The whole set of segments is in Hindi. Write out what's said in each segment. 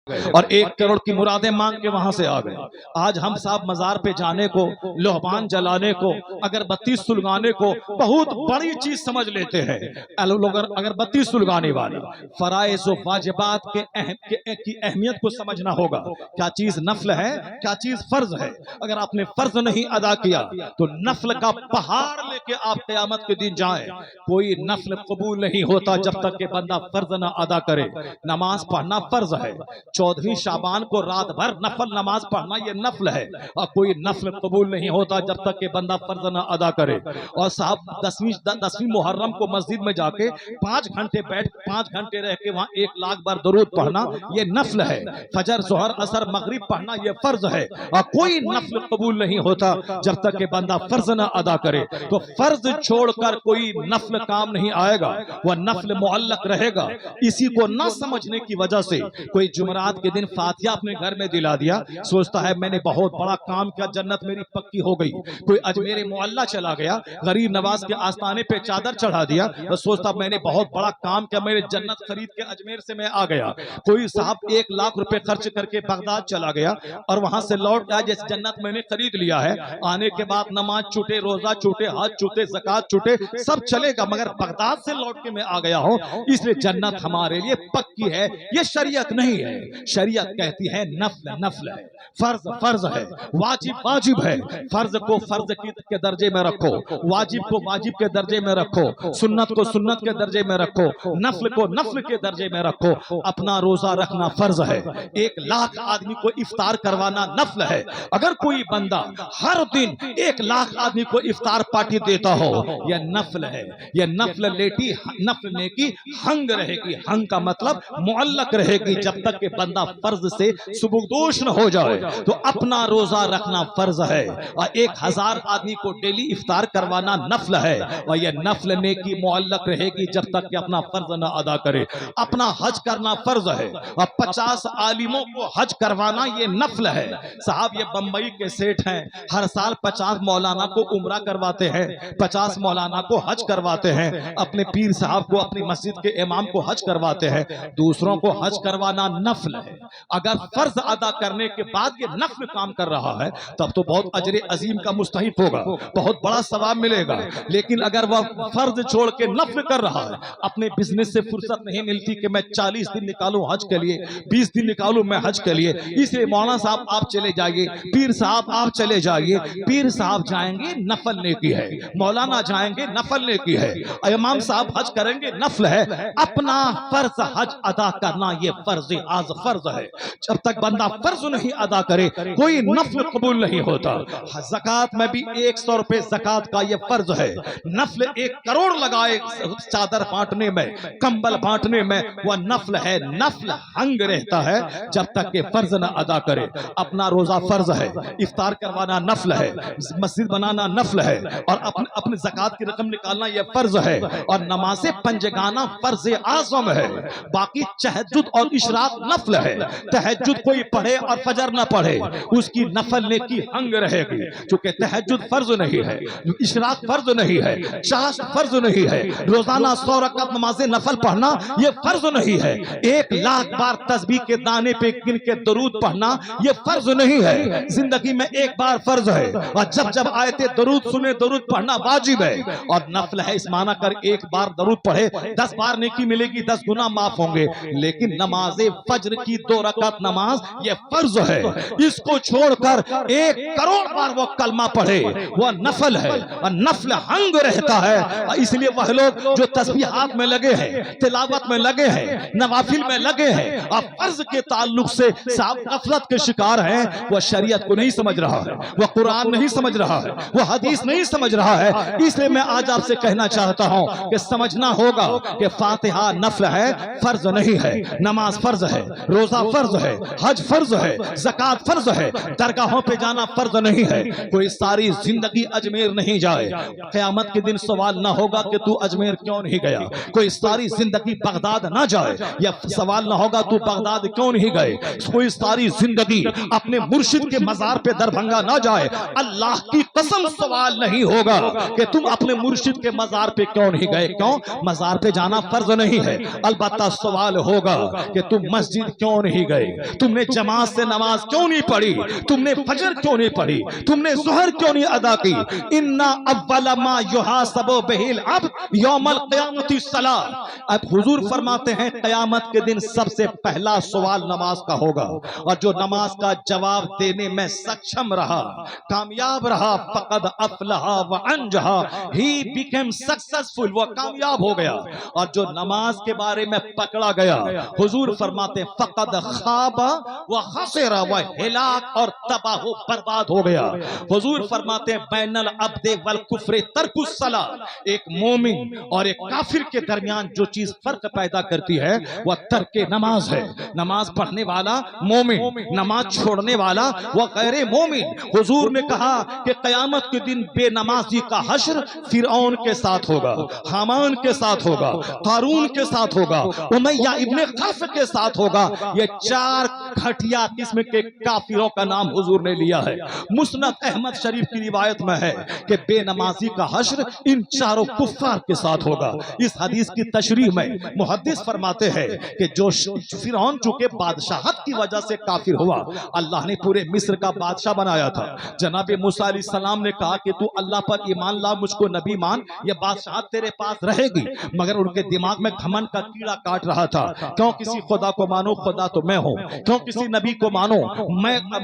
गए और 1 करोड़ की मुरादें मांग के वहां से आ गए। आज हम साहब मजार पे जाने को, लोहबान जलाने को, अगरबत्ती सुलगाने को बहुत बड़ी चीज समझ लेते हैं। लोग अगरबत्ती सुलगाने वाला फराइज व वाजिबात की अहमियत को समझना होगा। क्या चीज नफल है, क्या चीज फर्ज है। अगर आपने फर्ज नहीं अदा किया तो नफल का पहाड़ लेके आप क़यामत के दिन जाएं, कोई नफल कबूल नहीं होता जब तक कि बंदा फर्ज ना अदा करे। नमाज पढ़ना फर्ज है, 14वीं शाबान को रात भर नफल नमाज पढ़ना ये नफल है, और कोई नफल कबूल नहीं होता जब तक कि बंदा फर्ज ना अदा करे। और साहब 10वीं मुहर्रम को मस्जिद में जाके 5 घंटे बैठ 5 घंटे रह के वहां 1 लाख बार दरूद पढ़ना ये नफल है। फजर, जोहर, असर, मगरिब पढ़ना ये फर्ज है, और कोई नफल कबूल नहीं होता जब तक कि बंदा फर्ज ना अदा करे। तो फर्ज छोड़कर कोई नफल काम नहीं आएगा, वह नफल मुअल्लक रहेगा। इसी को न समझने की वजह से कोई जुमरात के दिन फातिहा अपने घर में दिला दिया, सोचता है मैंने बहुत बड़ा काम किया, जन्नत मेरी पक्की हो गई। कोई अजमेर मोहल्ला चला गया, गरीब नवाज के आस्थाने पे चादर चढ़ा दिया, तो सोचता मैंने बहुत बड़ा काम किया, मेरे जन्नत खरीद के अजमेर से मैं आ गया। कोई साहब 1 लाख रुपए खर्च करके बगदाद चला गया और वहां से लौट आया, जैसे जन्नत मैंने खरीद लिया है। आने के बाद नमाज छूटे, रोजा छूटे, हज छूटे, ज़कात छूटे, सब चलेगा, मगर बगदाद से लौट के मैं आ गया हूं, इसलिए जन्नत हमारे लिए पक्की है। ये शरीयत नहीं है। शरीयत कहती है नफल नफल है, फर्ज फर्ज है, वाजिब वाजिब है। फर्ज को फर्ज के दर्जे में रखो, वाजिब को वाजिब के दर्जे में रखो, सुन्नत को सुन्नत के दर्जे में रखो, नफल को नफल के दर्जे में रखो। अपना रोजा रखना फर्ज है, 1 लाख आदमी को इफ्तार करवाना नफल है। अगर कोई बंदा हर दिन 1 लाख आदमी को इफ्तार पार्टी देता हो, यह नफल है। यह नफल लेटी नफल नेकी हंग रहेगी। हंग का मतलब मुअल्लक रहेगी जब तक कि बंदा फर्ज से सुबुकदोश न हो जाए। तो अपना रोजा रखना फर्ज है, और 1000 आदमी को डेली इफ्तार करवाना नफल है, और यह नफल नेकी मुअल्लक रहेगी जब तक कि अपना फर्ज न अदा करे। अपना हज करना फर्ज है, और 50 आलिमों को हज करवाना ये नफल है। साहब ये बंबई के सेठ हैं, हर साल 50 मौलाना को उम्रा करवाते हैं, 50 मौलाना को हज करवाते हैं, अपने पीर साहब को, अपनी मस्जिद के इमाम को हज करवाते हैं। दूसरों को हज करवाना नफल है। अगर फर्ज अदा करने के बाद ये नफल काम कर रहा है तब तो बहुत अजर अजीम का मुस्तहिक होगा, बहुत बड़ा सवाब मिलेगा। लेकिन अगर वह फर्ज छोड़ के नफल कर रहा है, अपने बिजनेस से फुर्सत नहीं मिलती कि मैं 40 दिन निकालूं हज के लिए, 20 दिन निकालूं मैं हज के लिए, इसलिए मौलाना साहब आप चले जाइए, पीर साहब आप चले जाइए। पीर साहब जाएंगे नफल नेकी है, मौलाना जाएंगे नफल नेकी है, इमाम साहब हज करेंगे नफल है। अपना फर्ज हज अदा करना ये फर्ज आज फर्ज है। जब तक बंदा फर्ज नहीं अदा करे कोई नफल कबूल नहीं होता। ज़कात में भी 100 रुपए ज़कात का ये फर्ज है। नफल 1 करोड़ लगाए चादर बांटने में, कंबल बांटने में, वह नफल है। नफल हंग रहता है जब तक के फर्ज न अदा करे। अपना रोजा फर्ज है, इफ्तार करवाना नफल है, मस्जिद बनाना नफल है, और अपने ज़कात की रकम निकालना यह फर्ज है, और नमाज़े पंजगाना फर्ज आज़म है। बाकी तहज्जुद और इशराक नफल है। तहज्जुद कोई पढ़े और फजर न पढ़े उसकी नफल नेकी हंग रहेगी, क्योंकि तहज्जुद फर्ज नहीं है, इशराक फर्ज नहीं है, चाश फर्ज नहीं है, रोजाना 100 रकात नमाज़े नफल पढ़ना यह फर्ज नहीं है, 1 लाख बार तस्बीह के दाने पे गिन के दरूद पढ़ना यह फर्ज नहीं है। जिंदगी में 1 बार फर्ज है, और जब जब आयते दरूद सुने दरूद पढ़ना वाजिब है। और नफल है इस माना कर 1 बार दरूद पढ़े 10 बार नेकी मिलेगी, 10 गुना माफ होंगे। लेकिन नमाज़े फज्र की 2 रकात नमाज ये फर्ज है। इसको छोड़कर 1 करोड़ बार वो कलमा पढ़े वह नफल है, और नफल हंग रहता है। इसलिए वह लोग जो तस्बीहात में लगे हैं, तिलावत में लगे हैं, नवाफिल में लगे हैं, और फर्ज के ताल्लुक से साहब गफलत के शिकार हैं। वह शरीयत को नहीं समझ रहा है, वह कुरान नहीं समझ रहा है, वह हदीस नहीं समझ रहा है। इसलिए मैं आज आपसे कहना चाहता हूं कि समझना होगा कि फातिहा नफल है, फर्ज नहीं है। नमाज फर्ज है, रोजा फर्ज है, हज फर्ज है, ज़कात फर्ज है, दरगाहों पे जाना फर्ज नहीं है। कोई सारी जिंदगी अजमेर नहीं जाए, क़यामत के दिन सवाल ना होगा कि तू अजमेर क्यों नहीं गया। कोई सारी जिंदगी बगदाद ना जाए, या सवाल ना होगा तू बगदाद क्यों नहीं गए। कोई सारी जिंदगी अपने मुर्शिद के मजार पे दरभंगा ना जाए, अल्लाह की कसम सवाल नहीं होगा कि तुम अपने मुर्शिद के मजार पे क्यों नहीं गए। क्यों? मजार पे जाना फर्ज नहीं है। अलबत्ता सवाल होगा कि तुम मस्जिद क्यों नहीं गए, तुमने जमात से नमाज क्यों नहीं पढ़ी, तुमने फजर क्यों नहीं पढ़ी, तुमने ज़ुहर क्यों नहीं अदा की। इन्ना अव्वल मा युहासबु बिहिल अब्द यौमल क़ियामति सलाह। अब हुजूर फरमाते हैं क़यामत के दिन सबसे पहला सवाल नमाज का होगा, और जो नमाज का जवाब देने में सक्षम रहा, कामयाब रहा, फक़द अफ़लहा व अंजहा, ही बिकेम सक्सेसफुल, वो कामयाब हो गया। और जो नमाज के बारे में पकड़ा गया, हुजूर फरमाते फक़द खाबा व खसिरा, व हिलाक और तबाह बर्बाद हो गया। हुजूर फरमाते बैनल अब्दे वल कुफ्रे तर्कुस सला, एक मोमिन और एक काफिर के दरमियान जो चीज फर्क पैदा करती है वह तर्के नमाज है। नमाज पढ़ने वाला मोमिन, नमाज छोड़ने वाला वह गैर मोमिन। हुजूर ने कहा कि क़यामत के दिन बेनमाजी का हश्र फिरऔन के साथ होगा, हामान के साथ होगा, कारून के साथ होगा, उमैया इब्ने खल्फ के साथ होगा। ये चार घटिया किस्म के काफिरों का नाम हुजूर ने लिया है। मुस्नद अहमद शरीफ की रिवायत में है कि बेनमाजी का हश्र इन चारों कुफ्फार के साथ होगा। इस हदीस की तशरीह में मुहद्दिस फरमाते हैं कि जो फिरौन चूंकि बादशाहत की वजह से काफिर हुआ, अल्लाह ने पूरे मिस्र का बादशाह बनाया था। जनाब मूसा अलैहिस्सलाम ने कहा कि तू अल्लाह पर ईमान ला, मुझको नबी मान, ये बादशाहत तेरे पास रहेगी। मगर उनके दिमाग में घमंड का कीड़ा काट रहा था, क्यों किसी खुदा को मानो, खुदा तो मैं हूँ, क्यों किसी नबी को मानो,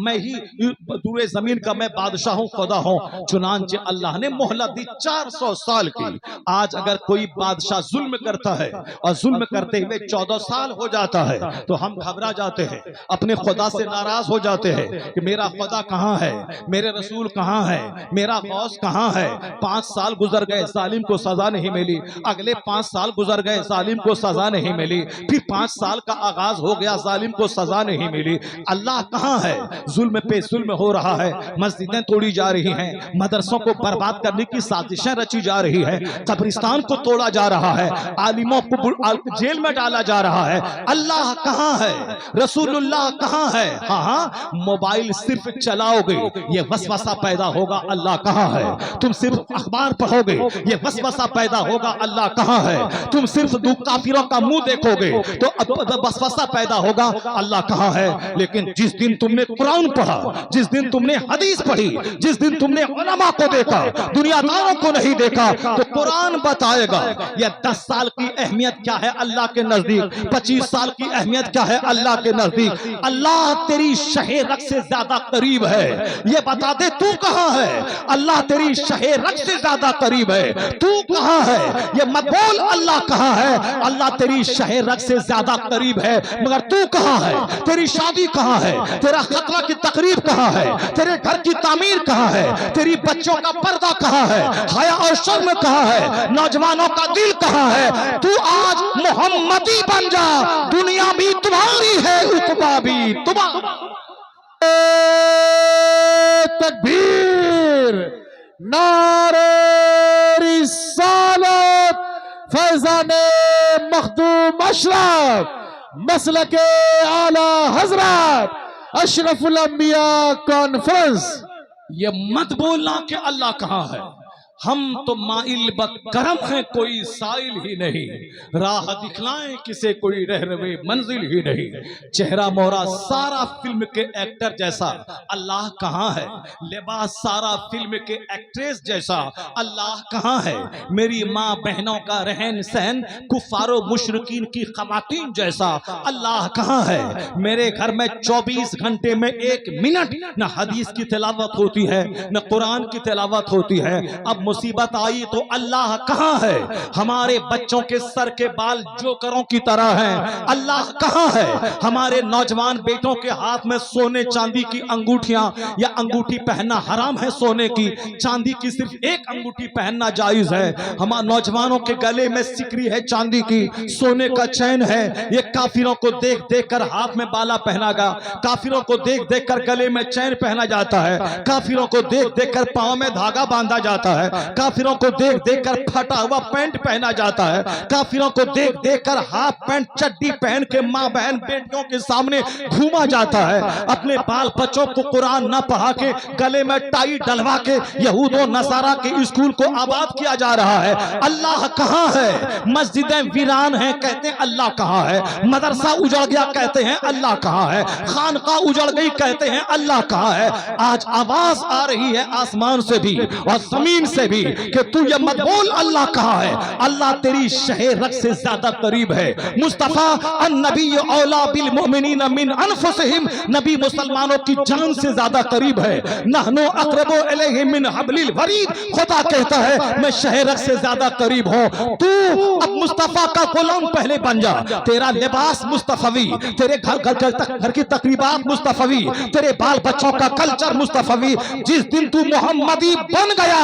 मैं ही दूर जमीन का मैं बादशाह हूँ, खुदा हूँ। चुनांचे अल्लाह ने मोहलत दी 400 साल की। आज अगर कोई बादशाह जुल्म करता है और जुल्म करते हुए 14 साल हो जाता है तो हम घबरा जाते हैं, अपने खुदा से नाराज हो जाते हैं कि मेरा खुदा कहाँ है, मेरे रसूल कहाँ है, मेरा गौस कहाँ है। 5 साल गुजर गए, जालिम को सजा नहीं मिली, अगले 5 साल गुजर गए, जालिम को सजा नहीं मिली, फिर 5 साल का आगाज हो गया, जालिम को सजा नहीं मिली। अल्लाह कहाँ है? जुल्म पे जुल्म हो रहा है, मस्जिदें तोड़ी जा रही हैं, मदरसों को बर्बाद करने की साजिशें रची जा रही है, कब्रिस्तान को तोड़ा जा रहा है, आलिमों को जेल में डाला जा रहा है। अल्लाह कहाँ है? रसूलुल्लाह कहाँ है? हाँ, मोबाइल सिर्फ चलाओगे ये वसवसा पैदा होगा, अल्लाह कहाँ है? तुम सिर्फ अखबार पढ़ोगे ये वसवसा पैदा होगा, अल्लाह कहाँ है? तुम सिर्फ दो काफिरों का मुंह देखोगे तो वसवसा पैदा होगा, अल्लाह कहाँ है? लेकिन जिस दिन तुमने कुरान पढ़ा, जिस दिन तुमने हदीस पढ़ी, जिस दिन तुमने उलमा को देखा, दुनियादारों को नहीं देखा, तो कुरान बताएगा ये 10 साल की अहमियत क्या है अल्लाह के नजदीक, 25 साल की अहमियत क्या है अल्लाह के नजदीक। अल्लाह तेरी शहे रग से ज्यादा करीब है, ये बता दे तू कहाँ है? अल्लाह तेरी शहे रग से ज्यादा करीब है, तू कहाँ है? ये मत बोल अल्लाह कहाँ है, अल्लाह तेरी शहे रग से ज्यादा करीब है, मगर तू कहाँ है? तेरी शादी कहाँ है? तेरा खतरा की तकरीब कहाँ है? तेरे घर की तामीर कहाँ है? तेरी बच्चों का पर्दा कहाँ है? हया और शर्म कहाँ है? नौजवानों का दिल कहाँ है? तू आज मोहम्मदी बन जा, दुनिया भी तुम्हारी है, उकबा भी तुम्हारा। तकबीर, नारे रिसालत, फैज़ाने मखदूम अशरफ, मसलके आला हजरत, अशरफुल अंबिया कॉन्फ्रेंस। ये मत बोलना कि अल्लाह कहाँ है। हम तो माइल बकरम है, कोई साइल ही नहीं, राह दिखलाएं किसे कोई रहरवे मंजिल ही नहीं। चेहरा मोहरा सारा फिल्म के एक्टर जैसा, अल्लाह कहाँ है? लिबास सारा फिल्म के एक्ट्रेस जैसा, अल्लाह कहाँ है? मेरी माँ बहनों का रहन सहन कुफारो मुशरिकीन की खवातीन जैसा, अल्लाह कहाँ है? मेरे घर में 24 घंटे में 1 मिनट न हदीस की तिलावत होती है न कुरान की तिलावत होती है। अब मुसीबत आई तो अल्लाह कहाँ है? हमारे बच्चों के सर के बाल जोकरों की तरह हैं, अल्लाह कहाँ है? हमारे नौजवान बेटों के हाथ में सोने चांदी की अंगूठियां, या अंगूठी पहनना हराम है सोने की, चांदी की सिर्फ 1 अंगूठी पहनना जायज है। हमारे नौजवानों के गले में सिकरी है चांदी की, सोने का चैन है, ये काफिरों को देख देख कर हाथ में बाला पहना गया, काफिरों को देख देख कर गले में चैन पहना जाता है, काफिरों को देख देख कर पांव में धागा बांधा जाता है। काफिरों को देख देख कर फटा हुआ पैंट पहना जाता है, काफिरों को देख देख कर हाफ पैंट चड्डी पहन के माँ बहन बेटियों के सामने घूमा जाता है। अपने बाल बच्चों को कुरान न पढ़ा के गले में टाई डलवा के यहूद और नसारा के स्कूल को आबाद किया जा रहा है। अल्लाह कहाँ है? मस्जिदें वीरान हैं, कहते हैं अल्लाह कहाँ है? मदरसा उजड़ गया, कहते हैं अल्लाह कहाँ है? खानका उजड़ गई, कहते हैं अल्लाह कहाँ है? आज आवाज आ रही है आसमान से भी और जमीन से भी कि तू ये मत बोल अल्लाह कहाँ है। अल्लाह तेरी शहे रग से ज्यादा करीब है। मुस्तफा अन्नबी औला बिल मोमिनीन मिन अनफुसिहिम, नबी मुसलमानों की जान से ज्यादा करीब है। नहनु अक़रबु इलैहि मिन हब्लिल वरीद, खुदा कहता है मैं शहे रग से ज्यादा करीब हूँ। तू अब मुस्तफा का गुलाम पहले बन जा। तेरा लिबास मुस्तफवी, तेरे घर की तकरीबात मुस्तफवी, तेरे बाल बच्चों का कल्चर मुस्तफवी। जिस दिन तू मोहम्मदी बन गया,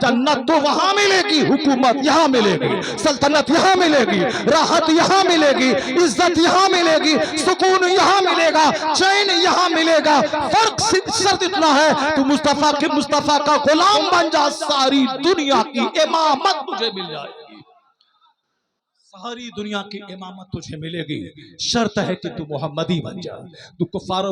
जन्नत तो वहां मिलेगी, हुकूमत यहाँ मिलेगी, सल्तनत यहाँ मिलेगी, राहत यहाँ मिलेगी, इज्जत यहाँ मिलेगी, सुकून यहाँ मिलेगा, चैन यहाँ मिलेगा। फर्क सिर्फ इतना है, तू मुस्तफा का गुलाम बन जा, सारी दुनिया की इमामत तुझे मिल जाएगी, सारी दुनिया की इमामत तुझे मिलेगी। शर्त है कि तू मोहम्मदी बन जा। तू कुफारों